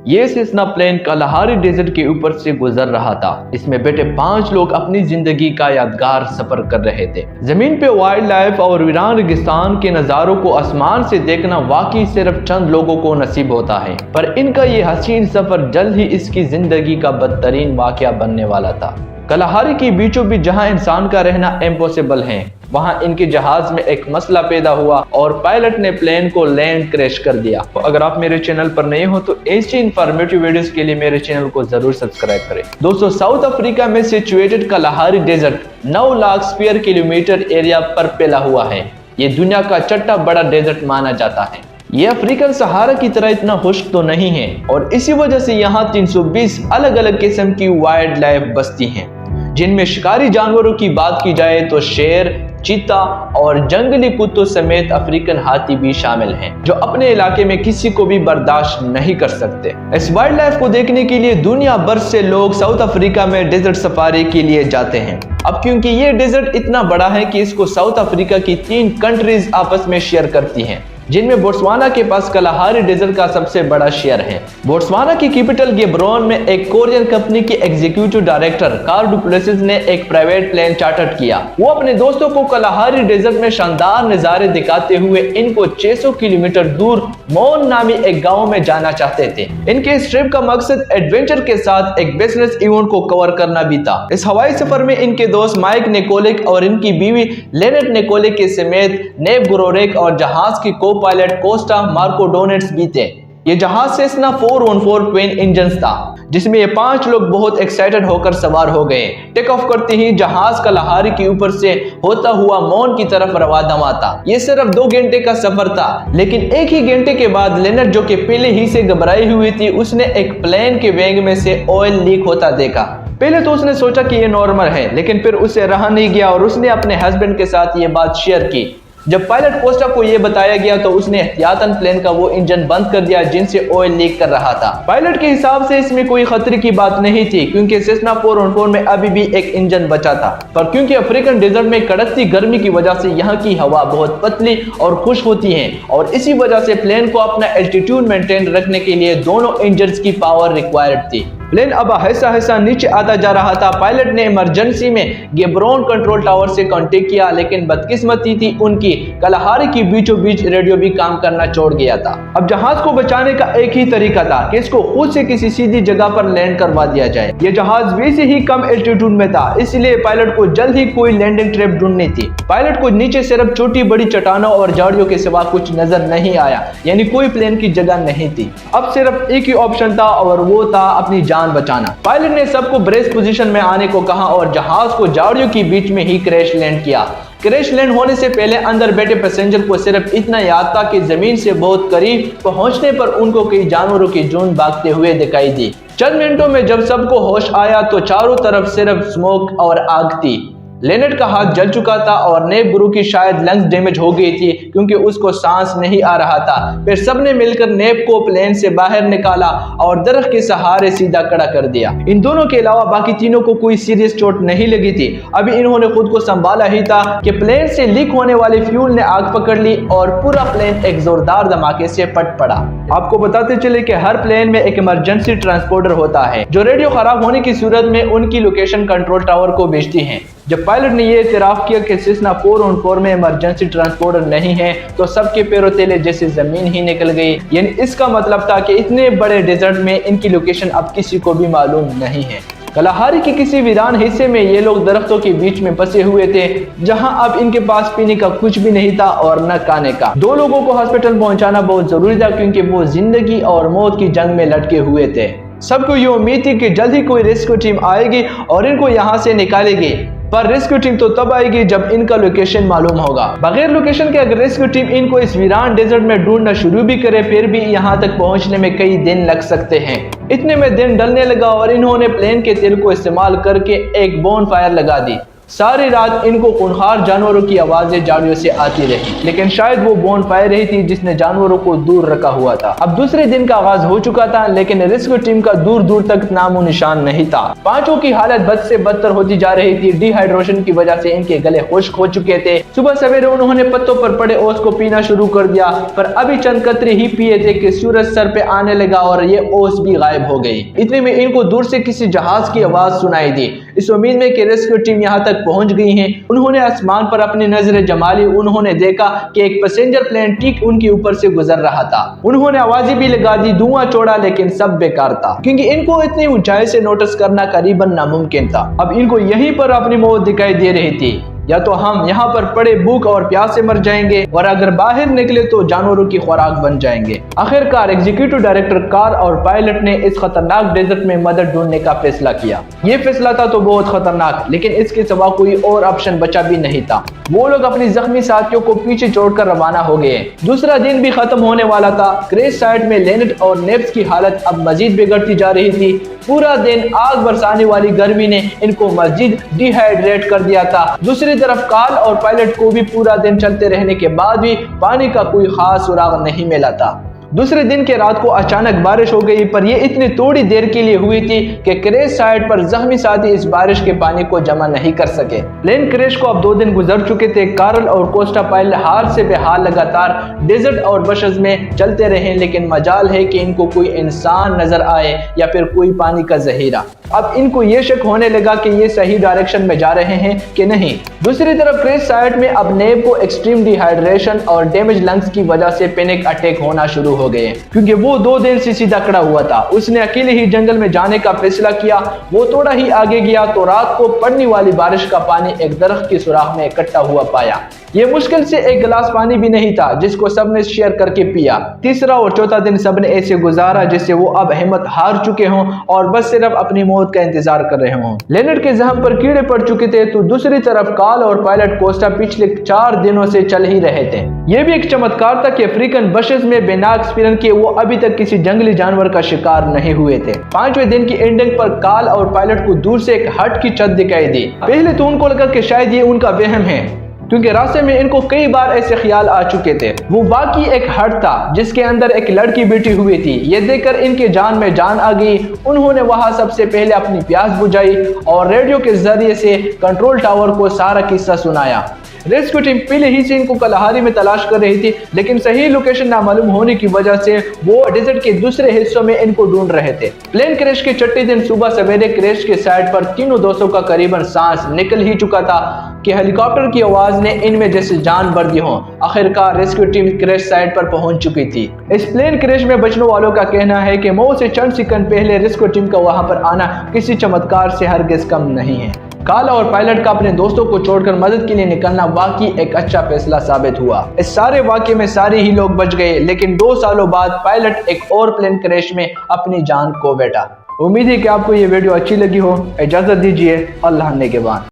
ये Cessna plane कलाहारी desert के ऊपर से गुजर रहा था। इसमें बैठे 5 लोग अपनी जिंदगी का यादगार सफर कर रहे थे। जमीन पे वाइल्ड लाइफ और वीरान रेगिस्तान के नज़ारों को आसमान से देखना वाकई सिर्फ चंद लोगों को नसीब होता है, पर इनका ये हसीन सफर जल्द ही इसकी जिंदगी का बदतरीन वाकया बनने वाला था। कलाहारी की बीचों बीच जहां इंसान का रहना इम्पॉसिबल है, वहां इनके जहाज में एक मसला पैदा हुआ और पायलट ने प्लेन को लैंड क्रैश कर दिया। तो अगर आप मेरे चैनल पर नए हो तो ऐसी इंफॉर्मेटिव वीडियोस के लिए मेरे चैनल को जरूर सब्सक्राइब करें। दोस्तों, साउथ अफ्रीका में situated Kalahari desert 9 lakh square kilometre area पर फैला हुआ है। ये दुनिया का छठा बड़ा डेजर्ट माना जाता है। ये अफ्रीकन सहारा की तरह इतना खुश्क तो नहीं है और इसी वजह से यहाँ 320 अलग अलग किस्म की वाइल्ड लाइफ बस्ती हैं, जिनमें शिकारी जानवरों की बात की जाए तो शेर, चीता और जंगली कुत्तों समेत अफ्रीकन हाथी भी शामिल हैं, जो अपने इलाके में किसी को भी बर्दाश्त नहीं कर सकते। इस वाइल्ड लाइफ को देखने के लिए दुनिया भर से लोग साउथ अफ्रीका में डेजर्ट सफारी के लिए जाते हैं। अब क्योंकि ये डेजर्ट इतना बड़ा है कि इसको साउथ अफ्रीका की 3 कंट्रीज आपस में शेयर करती हैं, जिनमें बोट्सवाना के पास कलाहारी डेजर्ट का सबसे बड़ा शेयर है। बोट्सवाना की कैपिटल गेब्रोन में एक कोरियन कंपनी के executive director Carl du Plessis ने एक प्राइवेट प्लेन चार्टर किया। वो अपने दोस्तों को कलाहारी डेजर्ट में शानदार नजारे दिखाते हुए इनको 600 किलोमीटर दूर मोन नामी एक गांव में जाना चाहते थे। इनके इस ट्रिप का मकसद एडवेंचर के साथ एक बिजनेस इवेंट को कवर करना भी था। इस हवाई सफर में इनके दोस्त माइक निकोलिक और इनकी बीवी लेनेट निकोलिक के समेत नेब गुरोरेक और जहाज की पायलट कोस्टा मार्को डोनेट्स भी थे। ये जहाज सेसना 414 ट्विन इंजन था, जिसमें ये 5 लोग बहुत एक्साइटेड होकर सवार हो गए। टेक ऑफ करते ही जहाज कलाहारी के ऊपर से होता हुआ मोन की तरफ रवाना था। ये सिर्फ 2 घंटे का सफर था, लेकिन एक ही घंटे के बाद लेनट, जो कि पहले ही से घबराई हुई थी, उसने एक प्लेन के वेग में से ऑयल लीक होता देखा। पहले तो उसने सोचा कि ये नॉर्मल है, लेकिन फिर उसे रहा नहीं गया और उसने अपने हस्बैंड के साथ ये बात शेयर की। जब पायलट कोस्टा को यह बताया गया तो उसने एहतियातन प्लेन का वो इंजन बंद कर दिया जिनसे ऑयल लीक कर रहा था। पायलट के हिसाब से इसमें कोई खतरे की बात नहीं थी, क्योंकि सेसना 414 में अभी भी एक इंजन बचा था, पर क्योंकि अफ्रीकन डेजर्ट में कड़कती गर्मी की वजह से यहाँ की हवा बहुत पतली और खुश्क होती है और इसी वजह से प्लेन को अपना एल्टीट्यूड मेंटेन रखने के लिए दोनों इंजन की पावर रिक्वायर्ड थी। प्लेन अब ऐसा नीचे आता जा रहा था। पायलट ने इमरजेंसी में गेब्रोन कंट्रोल टावर से कांटेक्ट किया, लेकिन बदकिस्मती थी उनकी, कलाहारी की बीचों बीच रेडियो भी काम करना छोड़ गया था। अब जहाज को बचाने का एक ही तरीका था कि इसको खुद से किसी सीधी जगह पर लैंड करवा दिया जाए। ये जहाज वैसे ही कम एल्टीट्यूड में था, इसलिए पायलट को जल्द ही कोई लैंडिंग ट्रैप ढूंढनी थी। पायलट को नीचे सिर्फ छोटी बड़ी चट्टानों और झाड़ियों के सिवा कुछ नजर नहीं आया, यानी कोई प्लेन की जगह नहीं थी। अब सिर्फ एक ही ऑप्शन था और वो था अपनी जान बचाना। पायलट ने सबको ब्रेस पोजीशन में आने को कहा और जहाज को झाड़ियों के बीच में ही क्रैश लैंड किया। क्रैश लैंड होने से पहले अंदर बैठे पैसेंजर को सिर्फ इतना याद था कि जमीन से बहुत करीब पहुंचने पर उनको कई जानवरों की झुंड भागते हुए दिखाई दी। चंद मिनटों में जब सबको होश आया तो चारों तरफ सिर्फ स्मोक और आग थी। लेनेट का हाथ जल चुका था और नेब गुरु की शायद लंग्स डैमेज हो गई थी, क्योंकि उसको सांस नहीं आ रहा था। फिर सबने मिलकर नेब को प्लेन से बाहर निकाला और दरख्त के सहारे सीधा खड़ा कर दिया। इन दोनों के अलावा बाकी तीनों को कोई सीरियस चोट नहीं लगी थी। अभी इन्होंने खुद को संभाला ही था कि प्लेन से लीक होने वाले फ्यूल ने आग पकड़ ली और पूरा प्लेन एक जोरदार धमाके से फट पड़ा। आपको बताते चले कि हर प्लेन में एक इमरजेंसी ट्रांसपोर्टर होता है, जो रेडियो खराब होने की सूरत में उनकी लोकेशन कंट्रोल टावर को भेजती है। जब पायलट ने यह इतराफ किया कि सेसना 414 में इमरजेंसी ट्रांसपोर्टर नहीं है, तो सबके पैरों तले जैसे जमीन ही निकल गई। यानी इसका मतलब था कि इतने बड़े डेजर्ट में इनकी लोकेशन अब किसी को भी मालूम नहीं है। कलाहारी के किसी वीरान हिस्से में ये लोग दरख्तों के बीच में फंसे हुए थे, जहां अब इनके पास पीने का कुछ भी नहीं था और न खाने का। 2 लोगों को हॉस्पिटल पहुंचाना बहुत जरूरी था, क्योंकि वो जिंदगी और मौत की जंग में लटके हुए थे। सबको ये उम्मीद थी कि जल्द ही कोई रेस्क्यू टीम आएगी और इनको यहाँ से निकालेगी, पर रेस्क्यू टीम तो तब आएगी जब इनका लोकेशन मालूम होगा। बगैर लोकेशन के अगर रेस्क्यू टीम इनको इस वीरान डेजर्ट में ढूंढना शुरू भी करे, फिर भी यहाँ तक पहुँचने में कई दिन लग सकते हैं। इतने में दिन ढलने लगा और इन्होंने प्लेन के तेल को इस्तेमाल करके एक बोन फायर लगा दी। सारी रात इनको खूंखार जानवरों की आवाजें झाड़ियों से आती रही, लेकिन शायद वो बोन फायर रही थी जिसने जानवरों को दूर रखा हुआ था। अब दूसरे दिन का आगाज हो चुका था, लेकिन रेस्क्यू टीम का दूर दूर तक नामो निशान नहीं था। पांचों की हालत बद से बदतर होती जा रही थी। डिहाइड्रेशन की वजह से इनके गले खुश्क हो चुके थे। सुबह सवेरे उन्होंने पत्तों पर पड़े ओस को पीना शुरू कर दिया, पर अभी चंद कतरे ही पिए थे कि सूरज सर पे आने लगा और ये ओस भी गायब हो गई। इतने में इनको दूर से किसी जहाज की आवाज सुनाई दी। इस उम्मीद में कि रेस्क्यू टीम यहाँ तक पहुंच गई है, उन्होंने आसमान पर अपनी नजरें जमा ली। उन्होंने देखा कि एक पैसेंजर प्लेन ठीक उनके ऊपर से गुजर रहा था। उन्होंने आवाजें भी लगा दी, धुआं छोड़ा, लेकिन सब बेकार था, क्योंकि इनको इतनी ऊंचाई से नोटिस करना करीबन नामुमकिन था। अब इनको यहीं पर अपनी मौत दिखाई दे रही थी। या तो हम यहाँ पर पड़े भूख और प्यास से मर जाएंगे, और अगर बाहर निकले तो जानवरों की खुराक बन जाएंगे। आखिरकार एग्जीक्यूटिव डायरेक्टर कार और पायलट ने इस खतरनाक डेजर्ट में मदद ढूंढने का फैसला किया। ये फैसला था तो बहुत खतरनाक, लेकिन इसके सिवा कोई और ऑप्शन बचा भी नहीं था। वो लोग अपनी जख्मी साथियों को पीछे छोड़कर रवाना हो गए। दूसरा दिन भी खत्म होने वाला था। क्रैश साइट में लेनेट और नेप्स की हालत अब मजीद बिगड़ती जा रही थी। पूरा दिन आग बरसाने वाली गर्मी ने इनको मजीद डिहाइड्रेट कर दिया था। दूसरी तरफ कार्ल और पायलट को भी पूरा दिन चलते रहने के बाद भी पानी का कोई खास सुराग नहीं मिला था। दूसरे दिन के रात को अचानक बारिश हो गई, पर यह इतनी थोड़ी देर के लिए हुई थी कि क्रैश साइट पर जख्मी साथी इस बारिश के पानी को जमा नहीं कर सके। प्लेन क्रैश को अब 2 दिन गुजर चुके थे। कार्ल और कोस्टा पायलट हाल से बेहाल लगातार डेजर्ट और बशर्स में चलते रहे, लेकिन मजाल है कि इनको कोई इंसान नजर आए या फिर कोई पानी का जहीरा। अब इनको ये शक होने लगा कि ये सही डायरेक्शन में जा रहे हैं कि नहीं। दूसरी तरफ क्रैश साइट में अब नेब को एक्सट्रीम डिहाइड्रेशन और डैमेज लंग्स की वजह से पैनिक अटैक होना शुरू हो गए, क्योंकि वो 2 दिन से सीधा खड़ा हुआ था। उसने अकेले ही जंगल में जाने का फैसला किया। वो थोड़ा ही आगे गया तो रात को पड़ने वाली बारिश का पानी एक दरख्त की सुराख में इकट्ठा हुआ पाया। ये मुश्किल से एक गिलास पानी भी नहीं था जिसको सबने शेयर करके पिया। तीसरा और चौथा दिन सबने ऐसे गुजारा जैसे वो अब हिम्मत हार चुके हों और बस सिर्फ अपनी मौत का इंतजार कर रहे हों। लेनेट के जख्म पर कीड़े पड़ चुके थे, तो दूसरी तरफ कार्ल और पायलट कोस्टा पिछले 4 दिनों से चल ही रहे थे। यह भी एक चमत्कार था कि अफ्रीकन बशर्स में बिना एक्सपीरियंस के वो अभी तक किसी जंगली जानवर का शिकार नहीं हुए थे। 5वें दिन की एंडिंग पर कार्ल और पायलट को दूर से एक हट की छत दिखाई दी। पहले तो उनको लगा कि शायद ये उनका वहम है, क्योंकि रास्ते में इनको कई बार ऐसे ख्याल आ चुके थे। वो वाकई एक हट था जिसके अंदर एक लड़की बैठी हुई थी। ये देखकर इनके जान में जान आ गई। उन्होंने वहां सबसे पहले अपनी प्यास बुझाई और रेडियो के जरिए से कंट्रोल टावर को सारा किस्सा सुनाया। रेस्क्यू टीम पहले ही से इनको कलहारी में तलाश कर रही थी, लेकिन सही लोकेशन ना मालूम होने की वजह से वो डेजर्ट के दूसरे हिस्सों में इनको ढूंढ रहे थे। प्लेन क्रैश के छठे दिन सुबह सवेरे क्रैश के साइड पर तीनों दोस्तों का करीबन सांस निकल ही चुका था कि हेलीकॉप्टर की आवाज ने इनमें जैसे जान भर दी हो। आखिरकार रेस्क्यू टीम क्रैश साइट पर पहुंच चुकी थी। इस प्लेन क्रैश में बचने वालों का कहना है कि मौत से चंद सेकंड पहले रेस्क्यू टीम का वहां पर आना किसी चमत्कार से हरगिज कम नहीं है। कार्ल और पायलट का अपने दोस्तों को छोड़कर मदद के लिए निकलना वाकई एक अच्छा फैसला साबित हुआ। इस सारे वाकये में सारे ही लोग बच गए, लेकिन 2 सालों बाद पायलट एक और प्लेन क्रैश में अपनी जान खो बैठा। उम्मीद है कि आपको ये वीडियो अच्छी लगी हो। इजाजत दीजिए। अल्लाह ने के बाद।